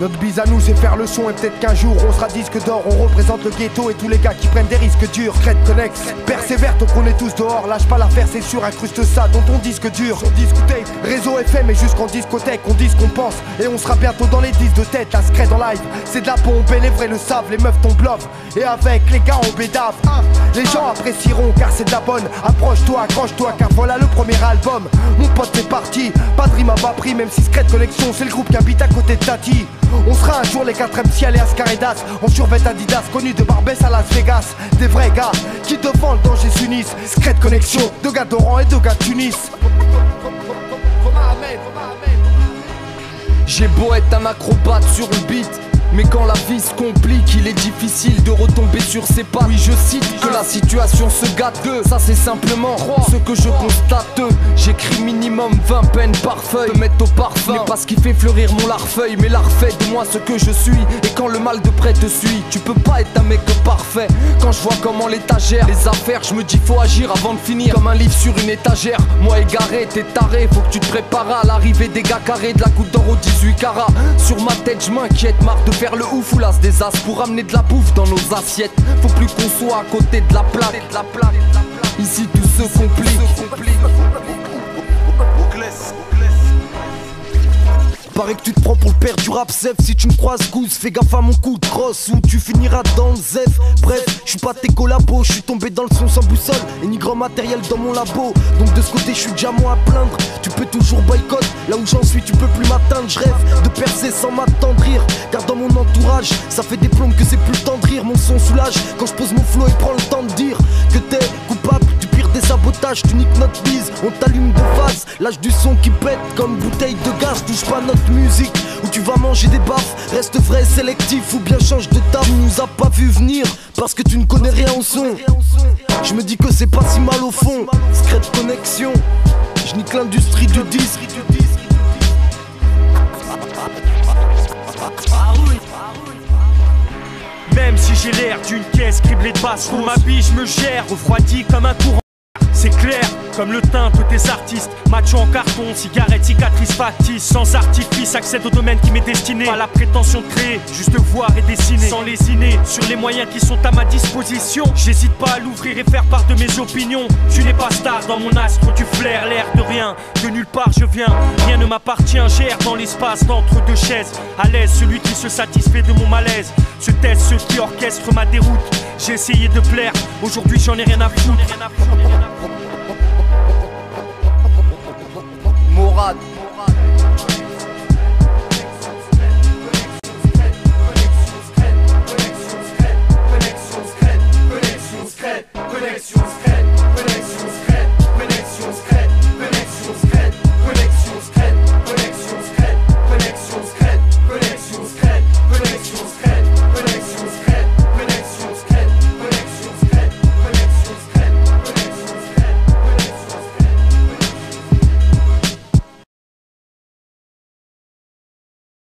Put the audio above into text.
Notre bise à nous c'est faire le son et peut-être qu'un jour on sera disque d'or. On représente le ghetto et tous les gars qui prennent des risques durs. Crête Connex, persévère tant qu'on est tous dehors. Lâche pas l'affaire c'est sûr, incruste ça dans ton disque dur. Sur disque tape, réseau FM et jusqu'en discothèque. On dit ce qu'on pense et on sera bientôt dans les disques de tête. La scred en live, c'est de la pompe et les vrais le savent. Les meufs tombent love et avec les gars on bédave. Les gens apprécieront car c'est de la bonne. Approche-toi, accroche-toi car voilà le premier album. Mon pote c'est parti, pas de rime à bas prix. Même si Secret Connection c'est le groupe qui habite à côté de Tati. On sera un jour les 4ème ciel et Ascaridas. En survêt Adidas, connus de Barbès à Las Vegas. Des vrais gars qui devant le danger s'unissent. Secret Connection, deux gars d'Oran et deux gars de Tunis. J'ai beau être un acrobate sur le beat, mais quand la vie se complique, il est difficile de retomber sur ses pas. Oui, je cite que la situation se gâte. Ça c'est simplement ce que je constate. J'écris minimum 20 peines par feuille. Peux mettre au parfum, mais pas ce qui fait fleurir mon larfeuille. Mais l'art fait de moi ce que je suis. Et quand le mal de près te suit, tu peux pas être un mec parfait. Quand je vois comment l'étagère, les affaires, je me dis faut agir avant de finir comme un livre sur une étagère. Moi égaré, t'es taré, faut que tu te prépares à l'arrivée des gars carrés de la goutte d'or au 18 carats. Sur ma tête je m'inquiète, marre de faire le ouf ou l'as des as pour amener de la bouffe dans nos assiettes. Faut plus qu'on soit à côté de la plaque. Ici tout se complique. Paraît que tu te prends pour le père du rap zef. Si tu me croises gousse, fais gaffe à mon coup de crosse ou tu finiras dans le zef. Bref, je suis pas tes collabos, je suis tombé dans le son sans boussole et ni grand matériel dans mon labo. Donc de ce côté je suis déjà moins à plaindre. Tu peux toujours boycott, là où j'en suis tu peux plus m'atteindre. Je rêve de percer sans m'attendrir, car dans mon entourage ça fait des plombes que c'est plus le temps de rire. Mon son soulage quand je pose mon flow et prends le temps de dire que t'es coupable du pire des sabotages. Tu niques notre bise, on t'allume de face. Lâche du son qui pète comme bouteille de gaz. Touche pas notre musique ou tu vas manger des baffes. Reste vrai, sélectif ou bien change de table. Tu nous as pas vu venir parce que tu ne connais rien au son. Je me dis que c'est pas si mal au fond. Secret Connection, je nique l'industrie du disque. Même si j'ai l'air d'une caisse criblée de basse, pour ma bille je me gère, refroidi comme un courant. C'est clair, comme le teint de tes artistes. Macho en carton, cigarette, cicatrice factice. Sans artifice, accède au domaine qui m'est destiné. Pas la prétention de créer, juste voir et dessiner. Sans lésiner sur les moyens qui sont à ma disposition. J'hésite pas à l'ouvrir et faire part de mes opinions. Tu n'es pas star dans mon astre, tu flaires l'air de rien. De nulle part je viens, rien ne m'appartient. J'erre dans l'espace d'entre deux chaises. À l'aise, celui qui se satisfait de mon malaise. Se taisent ceux qui orchestrent ma déroute. J'ai essayé de plaire, aujourd'hui j'en ai rien à foutre. Morad.